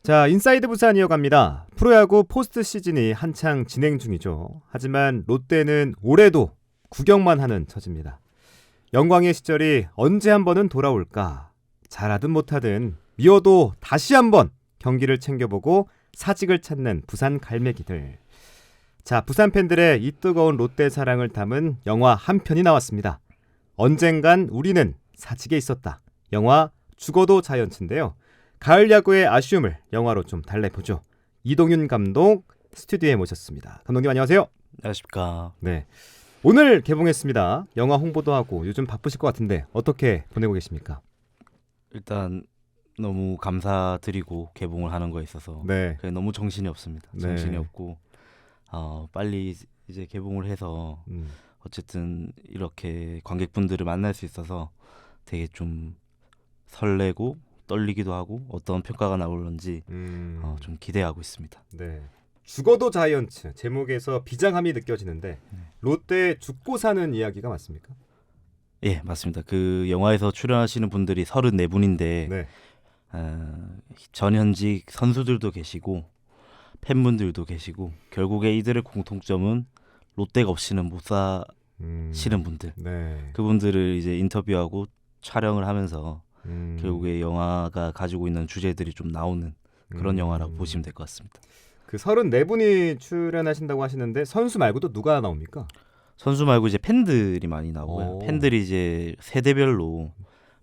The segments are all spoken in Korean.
자, 인사이드 부산 이어갑니다. 프로야구 포스트 시즌이 한창 진행 중이죠. 하지만 롯데는 올해도 구경만 하는 처지입니다. 영광의 시절이 언제 한번은 돌아올까? 잘하든 못하든 미워도 다시 한번 경기를 챙겨보고 사직을 찾는 부산 갈매기들. 자, 부산 팬들의 이 뜨거운 롯데 사랑을 담은 영화 한 편이 나왔습니다. 언젠간 우리는 사직에 있었다. 영화 죽어도 자이언츠인데요. 가을 야구의 아쉬움을 영화로 좀 달래보죠. 이동윤 감독 스튜디오에 모셨습니다. 감독님 안녕하세요. 안녕하십니까. 네, 오늘 개봉했습니다. 영화 홍보도 하고 요즘 바쁘실 것 같은데 어떻게 보내고 계십니까? 일단 너무 감사드리고 개봉을 하는 거에 있어서 네, 너무 정신이 없습니다. 네. 정신이 없고 빨리 이제 개봉을 해서 어쨌든 이렇게 관객분들을 만날 수 있어서 되게 좀 설레고 떨리기도 하고 어떤 평가가 나올는지 좀 기대하고 있습니다. 네. 죽어도 자이언츠 제목에서 비장함이 느껴지는데 롯데 죽고 사는 이야기가 맞습니까? 예, 맞습니다. 그 영화에서 출연하시는 분들이 34분인데 네. 전현직 선수들도 계시고 팬분들도 계시고 결국에 이들의 공통점은 롯데가 없이는 못 사시는 분들. 네. 그분들을 이제 인터뷰하고 촬영을 하면서 결국에 영화가 가지고 있는 주제들이 좀 나오는 그런 영화라고 보시면 될 것 같습니다. 그 34분이 출연하신다고 하시는데 선수 말고도 누가 나옵니까? 선수 말고 이제 팬들이 많이 나오고요. 팬들이 이제 세대별로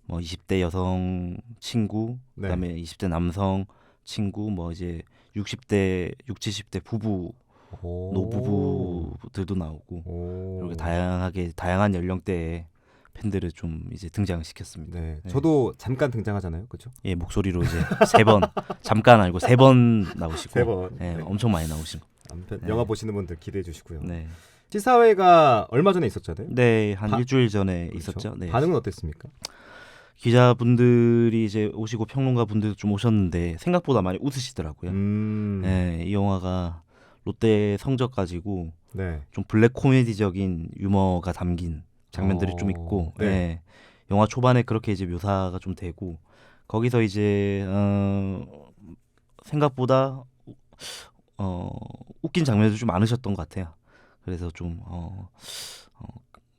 뭐 20대 여성 친구, 네. 그다음에 20대 남성 친구, 뭐 이제 60대, 70대 부부, 노부부들도 나오고 그리고 다양한 연령대의 팬들을 좀 이제 등장시켰습니다. 네. 저도 잠깐 등장하잖아요, 그렇죠? 예, 목소리로 이제 3번 잠깐 알고 3번 나오시고 3번. 예, 네. 엄청 많이 나오신 거. 아무튼 네. 영화 보시는 분들 기대해 주시고요. 네, 시사회가 얼마 전에 있었잖아요. 네, 한 일주일 전에 그렇죠? 있었죠. 네. 반응은 어땠습니까? 기자분들이 이제 오시고 평론가 분들도 좀 오셨는데 생각보다 많이 웃으시더라고요. 네, 이 영화가 롯데 성적 가지고 네. 좀 블랙 코미디적인 유머가 담긴 장면들이 좀 있고, 네. 네, 영화 초반에 그렇게 이제 묘사가 좀 되고 거기서 이제 생각보다 웃긴 장면도 좀 많으셨던 것 같아요. 그래서 좀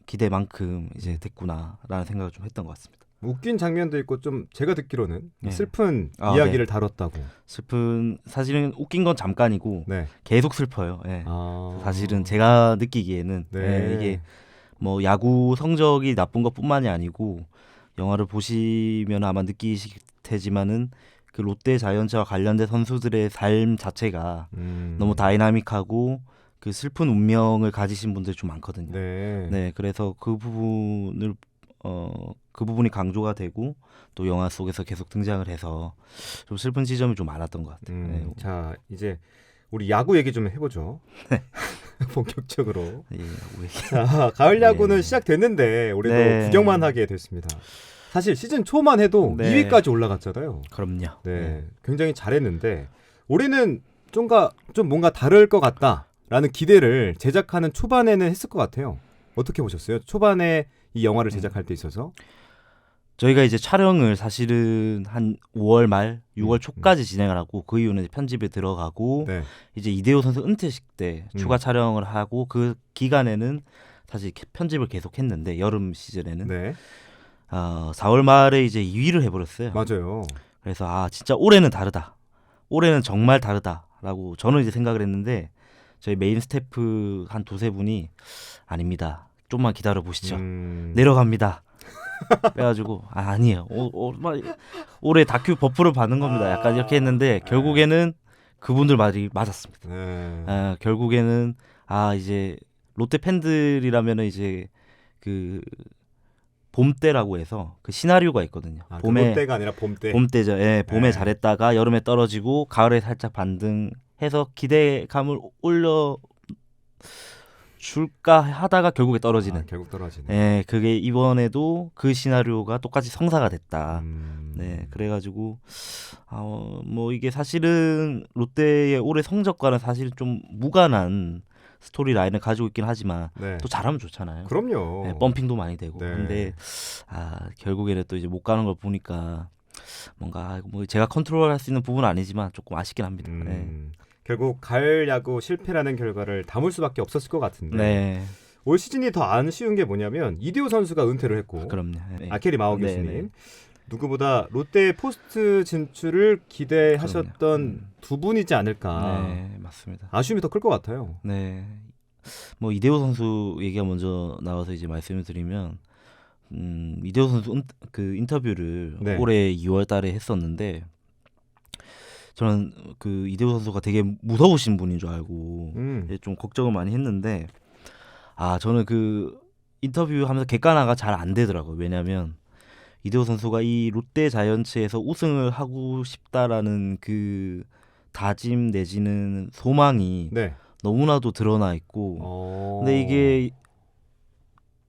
기대만큼 이제 됐구나라는 생각을 좀 했던 것 같습니다. 웃긴 장면도 있고 좀 제가 듣기로는 네. 슬픈 이야기를 다뤘다고. 슬픈 사실은 웃긴 건 잠깐이고 네. 계속 슬퍼요. 네. 아. 사실은 제가 느끼기에는 네. 이게 뭐 야구 성적이 나쁜 것뿐만이 아니고 영화를 보시면 아마 느끼실 테지만은 그 롯데 자이언츠와 관련된 선수들의 삶 자체가 너무 다이나믹하고 그 슬픈 운명을 가지신 분들이 좀 많거든요. 네. 네, 그래서 그 부분을 그 부분이 강조가 되고 또 영화 속에서 계속 등장을 해서 좀 슬픈 지점이 좀 많았던 것 같아요. 네. 자, 이제 우리 야구 얘기 좀 해보죠. 본격적으로. 예, 야구 얘기. 자, 가을 야구는 네. 시작됐는데 올해도 네. 구경만 하게 됐습니다. 사실 시즌 초만 해도 네. 2위까지 올라갔잖아요. 그럼요. 네, 굉장히 잘했는데 올해는 좀 뭔가 다를 것 같다라는 기대를 제작하는 초반에는 했을 것 같아요. 어떻게 보셨어요? 초반에 이 영화를 제작할 때 있어서 저희가 이제 촬영을 사실은 한 5월 말, 6월 초까지 진행을 하고 그 이후는 이제 편집에 들어가고 네. 이제 이대호 선수 은퇴식 때 추가 촬영을 하고 그 기간에는 사실 편집을 계속 했는데 여름 시즌에는 네. 4월 말에 이제 2위를 해버렸어요. 맞아요. 그래서 진짜 올해는 다르다. 올해는 정말 다르다라고 저는 이제 생각을 했는데 저희 메인 스태프 한 두세 분이 아닙니다. 좀만 기다려 보시죠. 내려갑니다. 그래가지고 아니에요. 올해 다큐 버프를 받는 겁니다. 약간 이렇게 했는데 결국에는 그분들 말이 맞았습니다. 네. 결국에는 이제 롯데 팬들이라면은 이제 그 봄때라고 해서 그 시나리오가 있거든요. 봄에 때가 아니라 봄때. 봄때죠. 예, 봄에 네. 잘했다가 여름에 떨어지고 가을에 살짝 반등해서 기대감을 올려 줄까 하다가 결국에 떨어지는. 결국 떨어지는. 예, 그게 이번에도 그 시나리오가 똑같이 성사가 됐다. 네, 그래가지고 뭐 이게 사실은 롯데의 올해 성적과는 사실 좀 무관한 스토리 라인을 가지고 있긴 하지만 네. 또 잘하면 좋잖아요. 그럼요. 네, 펌핑도 많이 되고. 네. 근데 결국에는 또 이제 못 가는 걸 보니까 뭔가 뭐 제가 컨트롤할 수 있는 부분은 아니지만 조금 아쉽긴 합니다. 네. 결국 가을 야구 실패라는 결과를 담을 수밖에 없었을 것 같은데 네. 올 시즌이 더 안 쉬운 게 뭐냐면 이대호 선수가 은퇴를 했고 그럼요. 네. 아케리 마오 네, 교수님 네. 누구보다 롯데 포스트 진출을 기대하셨던 그럼요. 두 분이지 않을까. 네, 맞습니다. 아쉬움이 더 클 것 같아요. 네. 뭐 이대호 선수 얘기가 먼저 나와서 이제 말씀을 드리면 이대호 선수 그 인터뷰를 네. 올해 2월달에 했었는데 저는 그 이대호 선수가 되게 무서우신 분인 줄 알고 좀 걱정을 많이 했는데 저는 그 인터뷰하면서 객관화가 잘 안 되더라고요. 왜냐하면 이대호 선수가 이 롯데 자이언츠에서 우승을 하고 싶다라는 그 다짐 내지는 소망이 네. 너무나도 드러나 있고 근데 이게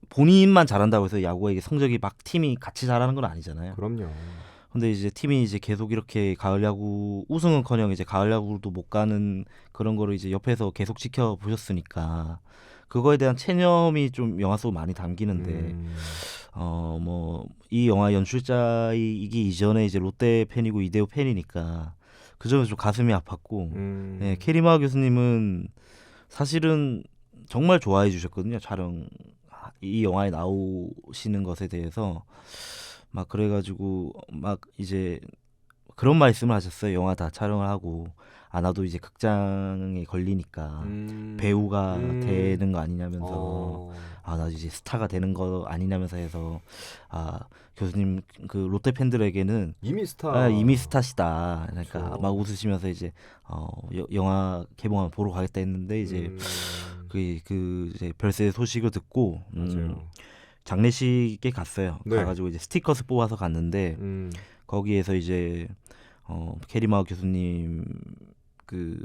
본인만 잘한다고 해서 야구가 이게 성적이 막 팀이 같이 잘하는 건 아니잖아요. 그럼요. 근데 이제 팀이 이제 계속 이렇게 가을 야구 우승은커녕 이제 가을 야구도 못 가는 그런 거를 이제 옆에서 계속 지켜보셨으니까 그거에 대한 체념이 좀 영화 속에 많이 담기는데 뭐 이 영화 연출자이기 이전에 이제 롯데 팬이고 이대호 팬이니까 그 점에서 좀 가슴이 아팠고 네, 캐리마 교수님은 사실은 정말 좋아해 주셨거든요. 촬영 이 영화에 나오시는 것에 대해서 막 그래가지고 막 이제 그런 말씀을 하셨어요. 영화 다 촬영을 하고 나도 이제 극장에 걸리니까 배우가 되는 거 아니냐면서 나 이제 스타가 되는 거 아니냐면서 해서 교수님 그 롯데 팬들에게는 이미 스타 이미 스타시다. 그러니까 그렇죠. 막 웃으시면서 이제 영화 개봉하면 보러 가겠다 했는데 이제 그 이제 별세 소식을 듣고 맞아요. 장례식에 갔어요. 네. 가가지고 이제 스티커스 뽑아서 갔는데 거기에서 이제 캐리마 교수님 그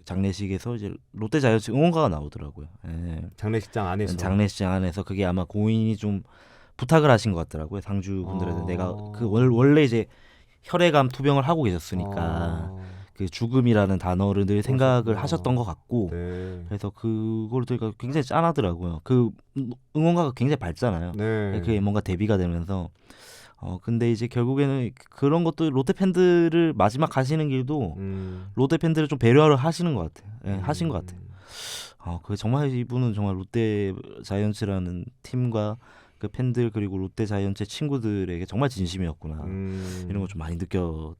장례식에서 이제 롯데 자이언츠 응원가가 나오더라고요. 예. 장례식장 안에서. 장례식장 안에서 그게 아마 고인이 좀 부탁을 하신 것 같더라고요. 상주 분들한테 내가 그 원래 이제 혈액암 투병을 하고 계셨으니까 그 죽음이라는 단어를 늘 생각을 하셨던 것 같고 네. 그래서 그걸 들으니까 굉장히 짠하더라고요. 그 응원가가 굉장히 밝잖아요. 네. 그게 뭔가 대비가 되면서 근데 이제 결국에는 그런 것도 롯데 팬들을 마지막 가시는 길도 롯데 팬들을 좀 배려를 하시는 것 같아요. 예, 하신 것 같아요. 그 정말 이분은 정말 롯데 자이언츠라는 팀과 그 팬들 그리고 롯데 자이언츠 친구들에게 정말 진심이었구나 이런 걸 좀 많이 느꼈던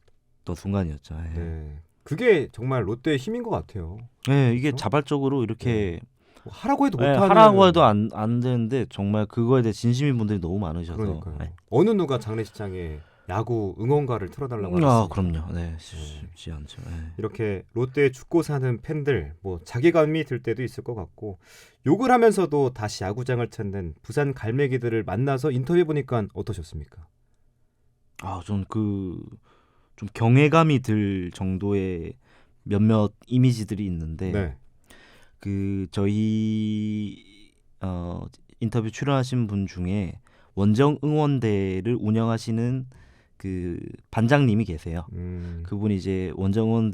순간이었죠. 예. 네. 그게 정말 롯데의 힘인 것 같아요. 네, 이게 그렇죠? 자발적으로 이렇게 뭐 하라고 해도 못하는. 하라고 해도 안 되는데 정말 그거에 대해 진심인 분들이 너무 많으셔서. 그러니까요. 네. 어느 누가 장례식장에 야구 응원가를 틀어달라고 하겠습니까? 그럼요. 네, 쉽지 않죠. 네. 이렇게 롯데에 죽고 사는 팬들 뭐 자괴감이 들 때도 있을 것 같고 욕을 하면서도 다시 야구장을 찾는 부산 갈매기들을 만나서 인터뷰해 보니까 어떠셨습니까? 전 좀 경외감이 들 정도의 몇몇 이미지들이 있는데 네. 그 저희 인터뷰 출연하신 분 중에 원정 응원대를 운영하시는 그 반장님이 계세요. 그분이 이제 원정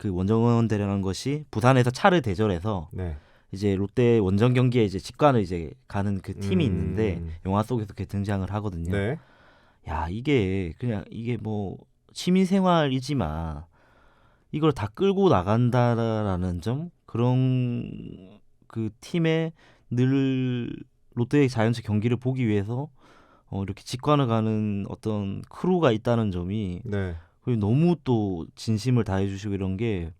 응원대라는 것이 부산에서 차를 대절해서 네. 이제 롯데 원정 경기에 이제 직관을 이제 가는 그 팀이 있는데 영화 속에서 그렇게 등장을 하거든요. 네. 야, 이게 뭐 취미 생활이지만 이걸 다 끌고 나간다라는 점 그런 그 팀의 늘 롯데 자이언츠 경기를 보기 위해서 이렇게 직관을 가는 어떤 크루가 있다는 점이 네. 그리고 너무 또 진심을 다해 주시고 이런 게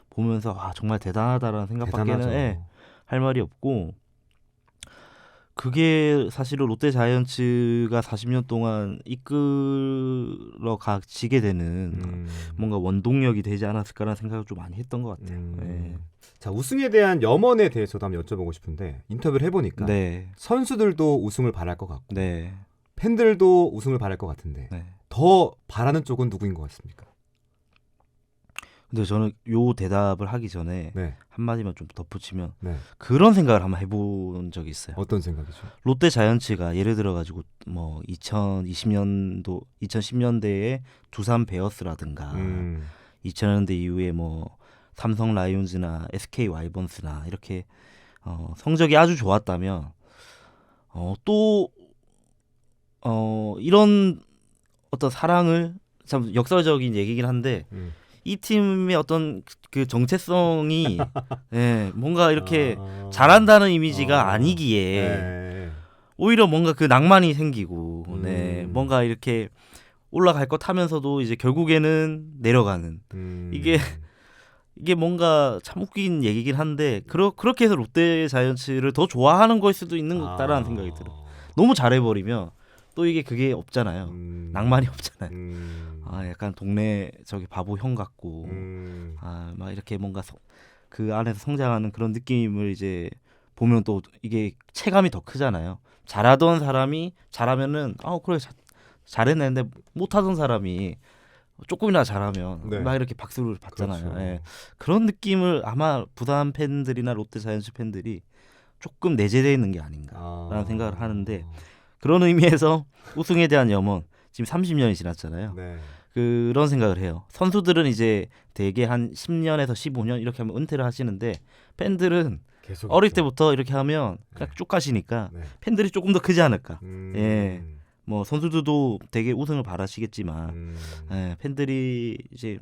보면서 정말 대단하다라는 생각밖에는 할 말이 없고 그게 사실은 롯데 자이언츠가 40년 동안 이끌어 가지게 되는 뭔가 원동력이 되지 않았을까라는 생각을 좀 많이 했던 것 같아요. 네. 자, 우승에 대한 염원에 대해서도 한번 여쭤보고 싶은데 인터뷰를 해보니까 네. 선수들도 우승을 바랄 것 같고 네. 팬들도 우승을 바랄 것 같은데 네. 더 바라는 쪽은 누구인 것 같습니까? 근데 저는 요 대답을 하기 전에 네. 한마디만 좀 덧붙이면 네. 그런 생각을 한번 해본 적이 있어요. 어떤 생각이죠? 롯데 자이언츠가 예를 들어가지고 뭐 2010년대에 두산 베어스라든가 2000년대 이후에 뭐 삼성 라이온즈나 SK 와이번스나 이렇게 성적이 아주 좋았다면 또 이런 어떤 사랑을 참 역설적인 얘기긴 한데 이 팀의 어떤 그 정체성이 예, 뭔가 이렇게 잘한다는 이미지가 아니기에 네. 오히려 뭔가 그 낭만이 생기고 네, 뭔가 이렇게 올라갈 것 하면서도 이제 결국에는 내려가는 이게 뭔가 참 웃긴 얘기긴 한데 그렇게 해서 롯데 자이언츠를 더 좋아하는 걸 수도 있는 것 같다라는 생각이 들어. 너무 잘해버리면 또 이게 그게 없잖아요. 낭만이 없잖아요. 아 약간 동네 저기 바보 형 같고 아 막 이렇게 뭔가 그 안에서 성장하는 그런 느낌을 이제 보면 또 이게 체감이 더 크잖아요. 잘하던 사람이 잘하면은 그래 잘했네. 근데 못하던 사람이 조금이나 잘하면 네. 막 이렇게 박수를 받잖아요. 그렇죠. 예. 그런 느낌을 아마 부산 팬들이나 롯데 자이언츠 팬들이 조금 내재되어 있는 게 아닌가라는 생각을 하는데 그런 의미에서 우승에 대한 염원 지금 30년이 지났잖아요. 네. 그런 생각을 해요. 선수들은 이제 대개 한 10년에서 15년 이렇게 하면 은퇴를 하시는데 팬들은 계속 어릴 있죠. 때부터 이렇게 하면 그냥 네. 쭉 가시니까 네. 팬들이 조금 더 크지 않을까. 예. 뭐 선수들도 되게 우승을 바라시겠지만 팬들이 이제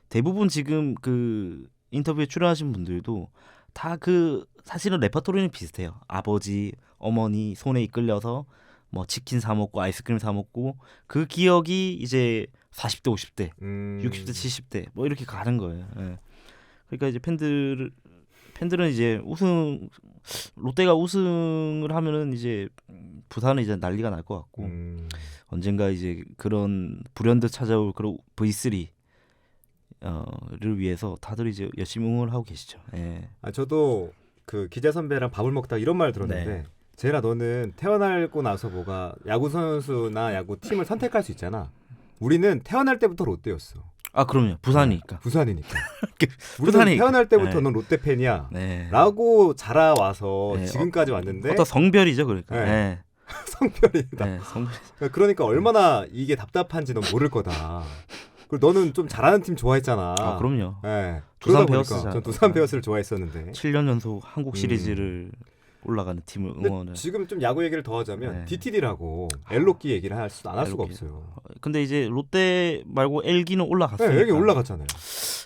대부분 지금 그 인터뷰에 출연하신 분들도 다 그 사실은 레퍼토리는 비슷해요. 아버지, 어머니 손에 이끌려서 뭐 치킨 사 먹고 아이스크림 사 먹고 그 기억이 이제 40대, 50대, 60대, 70대 뭐 이렇게 가는 거예요. 예. 그러니까 이제 팬들은 이제 롯데가 우승을 하면은 이제 부산은 이제 난리가 날 것 같고 언젠가 이제 그런 불현듯 찾아올 그런 V3 를 위해서 다들 이제 열심히 응원을 하고 계시죠. 예. 저도 그 기자 선배랑 밥을 먹다 이런 말 들었는데 네. 제라 너는 태어나고 나서 뭐가 야구 선수나 야구 팀을 선택할 수 있잖아. 우리는 태어날 때부터 롯데였어. 아 그럼요. 부산이니까. 부산이니까. 우리는 부산이니까. 태어날 때부터 네. 넌 롯데 팬이야. 네. 라고 자라와서 네. 지금까지 왔는데 어떤 성별이죠, 그러니까. 네. 네. 성별이다. 네. 성별. 그러니까 얼마나 이게 답답한지 넌 모를 거다. 그리고 너는 좀 잘하는 팀 좋아했잖아. 아 그럼요. 네. 두산 그러다 보니까 베어스잖아. 전 두산 베어스를 좋아했었는데. 7년 연속 한국 시리즈를 올라가는 팀을 근데 응원을. 지금 좀 야구 얘기를 더 하자면 네. DTD라고 엘로끼 얘기를 안 할 수가 LG. 없어요. 근데 이제 롯데 말고 LG는 올라갔으니까. 네, 여기 올라갔잖아요.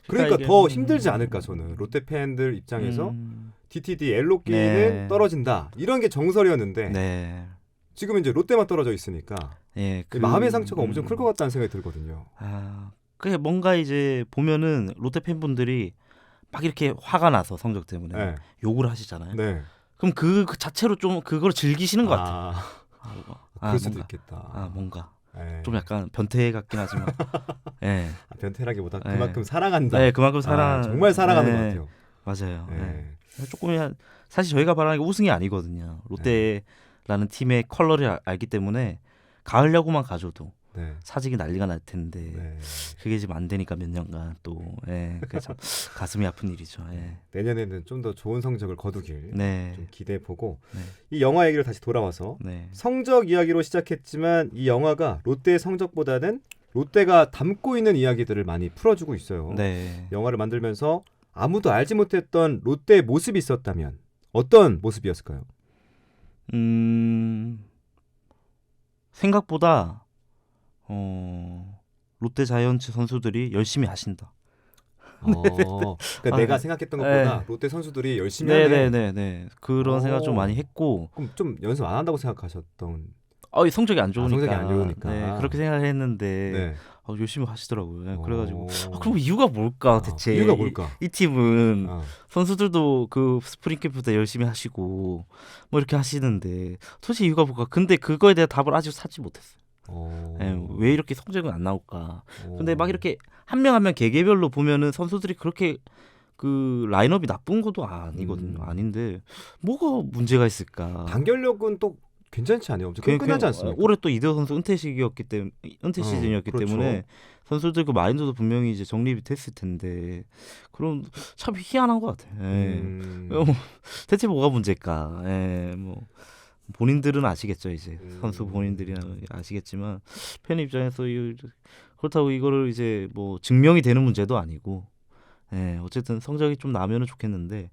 그러니까 이게, 더 힘들지 않을까 저는. 롯데 팬들 입장에서 DTD 엘로끼는 네. 떨어진다. 이런 게 정설이었는데 네. 지금 이제 롯데만 떨어져 있으니까 예, 마음의 상처가 엄청 클 것 같다는 생각이 들거든요. 그게 뭔가 이제 보면은 롯데 팬분들이 막 이렇게 화가 나서 성적 때문에 네. 욕을 하시잖아요. 네. 그럼 그 자체로 좀 그걸 즐기시는 것 같아요. 그럴 수도 뭔가. 있겠다. 뭔가 네. 좀 약간 변태 같긴 하지만, 예, 변태라기보다 네. 그만큼 사랑한다. 네, 그만큼 정말 사랑하는 네. 것 같아요. 맞아요. 네. 조금 사실 저희가 바라는 게 우승이 아니거든요. 롯데라는 팀의 컬러를 알기 때문에 가을 야구만 가져도 네. 사직이 난리가 날 텐데 네. 그게 지금 안 되니까 몇 년간 또 그게 참 가슴이 아픈 일이죠. 예. 내년에는 좀 더 좋은 성적을 거두길 네. 좀 기대해 보고 네. 이 영화 얘기로 다시 돌아와서 네. 성적 이야기로 시작했지만 이 영화가 롯데의 성적보다는 롯데가 담고 있는 이야기들을 많이 풀어주고 있어요. 네. 영화를 만들면서 아무도 알지 못했던 롯데의 모습이 있었다면 어떤 모습이었을까요? 생각보다 롯데 자이언츠 선수들이 열심히 하신다. 그러니까 내가 생각했던 것보다 네. 롯데 선수들이 열심히 하네. 네네네. 그런 생각 좀 많이 했고. 그럼 좀 연습 안 한다고 생각하셨던? 이 성적이 안 좋으니까. 성적이 안 좋으니까. 네, 그렇게 생각을 했는데 네. 열심히 하시더라고요. 네, 그래가지고 그럼 이유가 뭘까 대체? 이유가 뭘까? 이 팀은 어. 선수들도 그 스프링 캠프 때 열심히 하시고 뭐 이렇게 하시는데 도대체 이유가 뭘까? 근데 그거에 대한 답을 아직 찾지 못했어요. 왜 이렇게 성적은 안 나올까? 근데 막 이렇게 한 명 한 명 개개별로 보면은 선수들이 그렇게 그 라인업이 나쁜 것도 아니거든요. 아닌데 뭐가 문제가 있을까? 단결력은 또 괜찮지 않아요? 엄청 끈끈하지 않습니까? 올해 또 이대호 선수 은퇴 시즌이었기 그렇죠. 때문에 선수들 그 마인드도 분명히 이제 정립이 됐을 텐데 그럼 참 희한한 것 같아요. 대체 뭐가 문제일까? 뭐 본인들은 아시겠죠 이제 선수 본인들이나 아시겠지만 팬 입장에서 그렇다고 이거를 이제 뭐 증명이 되는 문제도 아니고 어쨌든 성적이 좀 나면은 좋겠는데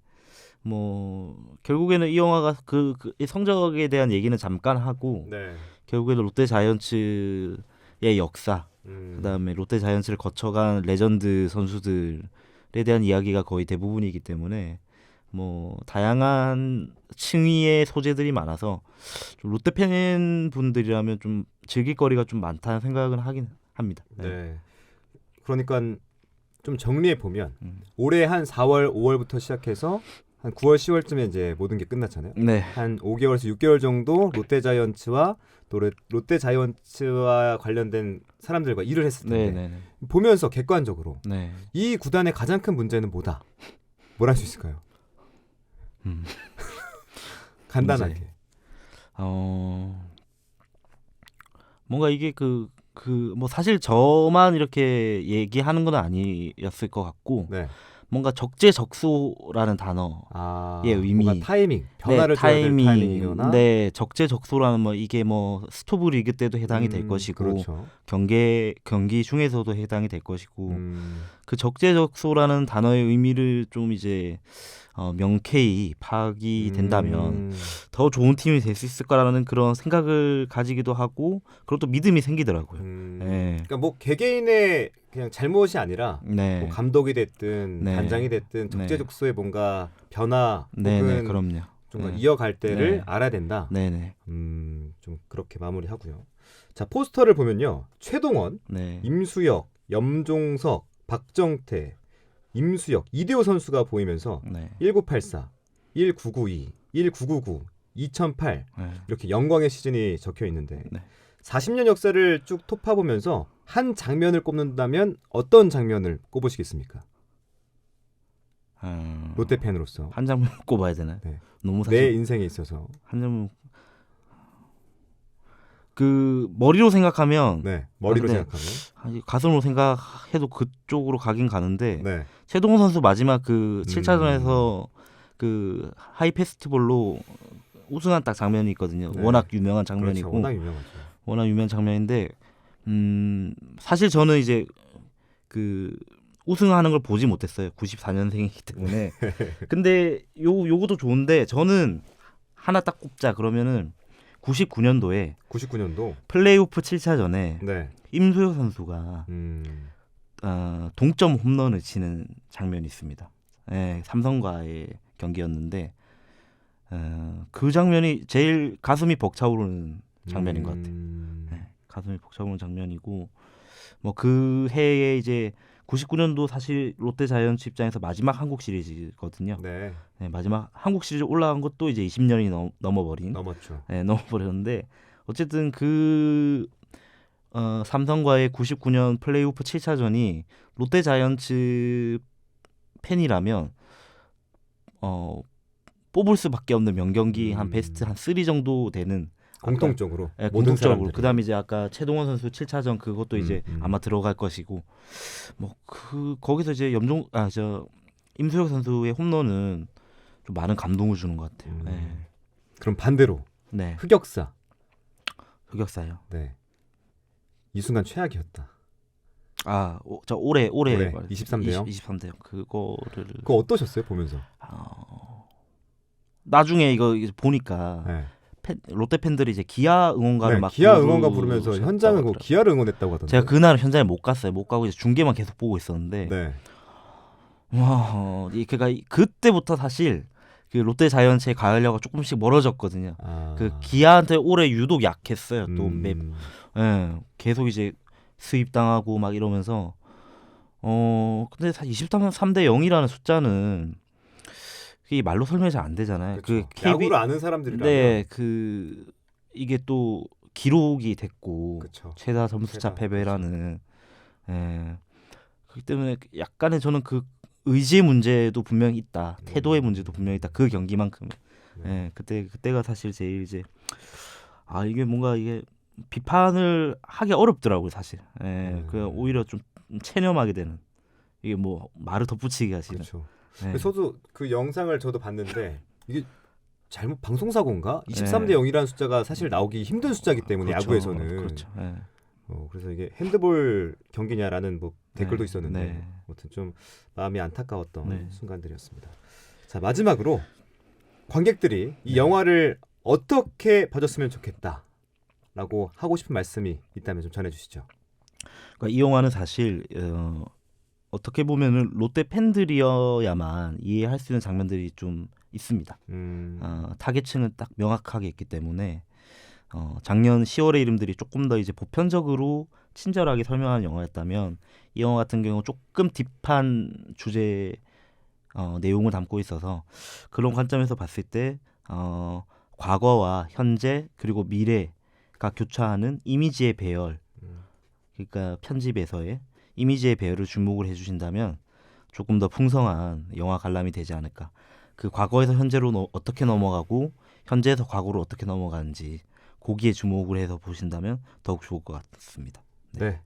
뭐 결국에는 이 영화가 이 성적에 대한 얘기는 잠깐 하고 네. 결국에는 롯데 자이언츠의 역사, 그다음에 롯데 자이언츠를 거쳐간 레전드 선수들에 대한 이야기가 거의 대부분이기 때문에 뭐 다양한 층위의 소재들이 많아서 좀 롯데 팬분들이라면 좀 즐길 거리가 좀 많다는 생각은 하긴 합니다. 네. 그러니까 좀 정리해 보면 올해 한 4월, 5월부터 시작해서 한 9월, 10월쯤에 이제 모든 게 끝났잖아요. 네. 한 5개월에서 6개월 정도 롯데자이언츠와 또 롯데자이언츠와 관련된 사람들과 일을 했을 텐데 네. 보면서 객관적으로 네. 이 구단의 가장 큰 문제는 뭐다? 뭘 할 수 있을까요? 간단하게. 문제. 뭔가 이게 뭐 사실 저만 이렇게 얘기하는 건 아니었을 것 같고 네. 뭔가 적재적소라는 단어의 의미, 뭔가 타이밍, 변화를 줘야 될 타이밍이거나. 네, 적재적소라는 뭐 이게 뭐 스토브 리그 때도 해당이 될 것이고 그렇죠. 경기 중에서도 해당이 될 것이고 그 적재적소라는 단어의 의미를 좀 이제 명쾌히 파악이 된다면 더 좋은 팀이 될 수 있을 거라는 그런 생각을 가지기도 하고 그리고 또 믿음이 생기더라고요. 네. 그러니까 뭐 개개인의 그냥 잘못이 아니라 네. 뭐 감독이 됐든 네. 단장이 됐든 적재적소의 뭔가 변화 네, 혹은 그럼요. 좀 네. 이어갈 때를 네. 알아야 된다. 네네. 좀 그렇게 마무리하고요. 자, 포스터를 보면요. 최동원, 네. 임수혁, 염종석, 박정태, 임수혁, 이대호 선수가 보이면서 네. 1984, 1992, 1999, 2008 네. 이렇게 영광의 시즌이 적혀 있는데 네. 40년 역사를 쭉 톱파보면서 한 장면을 꼽는다면 어떤 장면을 꼽으시겠습니까? 롯데 팬으로서 한 장면 꼽아야 되나요? 네. 너무 내 사실 인생에 있어서 한 장면 그 머리로 생각하면 네, 머리로 근데 생각하면 아니, 가슴으로 생각해도 그쪽으로 가긴 가는데 네. 최동원 선수 마지막 그 7차전에서 그 하이 페스티벌로 우승한 딱 장면이 있거든요. 네. 워낙 유명한 장면이고 그렇죠. 워낙 유명하죠. 워낙 유명한 장면인데 사실 저는 이제 그 우승하는 걸 보지 못했어요. 94년생이기 때문에. 근데 요것도 좋은데 저는 하나 딱 꼽자 그러면은 99년도에 99년도 플레이오프 7차전에 네. 임수혁 선수가 동점 홈런을 치는 장면이 있습니다. 네, 삼성과의 경기였는데 그 장면이 제일 가슴이 벅차오르는 장면인 것 같아요. 네, 가슴이 벅차오르는 장면이고 뭐 그 해에 이제 99년도 사실 롯데 자이언츠 입장에서 마지막 한국 시리즈거든요. 네. 네, 마지막 한국 시리즈 올라간 것도 이제 20년이 넘어버린. 넘었죠. 네, 넘어버렸는데 어쨌든 그 삼성과의 99년 플레이오프 7차전이 롯데 자이언츠 팬이라면 뽑을 수밖에 없는 명경기 한 베스트 한 3 정도 되는 공통적으로 네, 모든 공통적으로 사람들이. 그다음에 이제 아까 최동원 선수 7차전 그것도 이제 아마 들어갈 것이고 뭐 거기서 이제 임수혁 선수의 홈런은 좀 많은 감동을 주는 것 같아요. 네. 그럼 반대로 네. 흑역사. 흑역사요. 네. 이 순간 최악이었다. 저 올해 23대 0. 23대 0 그거를 그거 어떠셨어요 보면서? 나중에 이거 보니까 네. 롯데 팬들이 이제 기아 응원가를 네, 막 기아 응원가 부르면서 현장은 하더라고요. 기아를 응원했다고 하던데. 제가 그날 현장에 못 갔어요. 못 가고 이제 중계만 계속 보고 있었는데 네. 와, 그러니까 그때부터 사실 그 롯데 자이언츠의 가을야가 조금씩 멀어졌거든요. 그 기아한테 올해 유독 약했어요. 또 계속 이제 수입당하고 막 이러면서 근데 23대 0이라는 숫자는 이게 말로 설명이 잘 안 되잖아요. 그렇죠. 야구를 아는 사람들이라면 이게 또 기록이 됐고 그쵸. 최다 점수차 패배라는 그렇기 때문에 약간의 저는 그 의지의 문제도 분명히 있다. 태도의 문제도 분명히 있다. 그 경기만큼. 그때가 사실 제일 이제 이게 뭔가 이게 비판을 하기 어렵더라고요, 사실. 그 오히려 좀 체념하게 되는. 이게 뭐 말을 덧붙이기가 싫은. 그렇죠. 저도 그 영상을 저도 봤는데 이게 잘못 방송사고인가? 23대 0이라는 숫자가 사실 나오기 힘든 숫자이기 때문에 그렇죠. 야구에서는. 그렇죠. 그래서 이게 핸드볼 경기냐라는 뭐 댓글도 있었는데 아무튼 좀 마음이 안타까웠던 순간들이었습니다. 자, 마지막으로 관객들이 이 영화를 어떻게 봐줬으면 좋겠다라고 라고 하고 싶은 말씀이 있다면 좀 전해주시죠. 그러니까 이 영화는 사실 어떻게 보면은 롯데 팬들이어야만 이해할 수 있는 장면들이 좀 있습니다. 타겟층은 딱 명확하게 있기 때문에 작년 10월의 이름들이 조금 더 이제 보편적으로 친절하게 설명한 영화였다면 이 영화 같은 경우 조금 딥한 주제 내용을 담고 있어서 그런 관점에서 봤을 때 과거와 현재 그리고 미래가 교차하는 이미지의 배열, 그러니까 편집에서의 이미지의 배열을 주목을 해주신다면 조금 더 풍성한 영화 관람이 되지 않을까. 그 과거에서 현재로 어떻게 넘어가고 현재에서 과거로 어떻게 넘어가는지 거기에 주목을 해서 보신다면 더욱 좋을 것 같습니다. 네.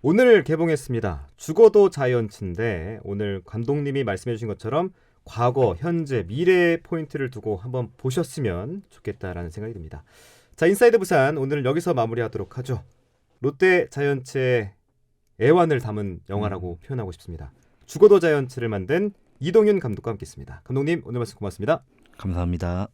오늘 개봉했습니다. 죽어도 자이언츠인데 오늘 감독님이 말씀해 주신 것처럼 과거, 현재, 미래의 포인트를 두고 한번 보셨으면 좋겠다라는 생각이 듭니다. 자, 인사이드 부산 오늘은 여기서 마무리하도록 하죠. 롯데 자이언츠의 애환을 담은 영화라고 표현하고 싶습니다. 죽어도 자이언츠를 만든 이동윤 감독과 함께했습니다. 감독님 오늘 말씀 고맙습니다. 감사합니다.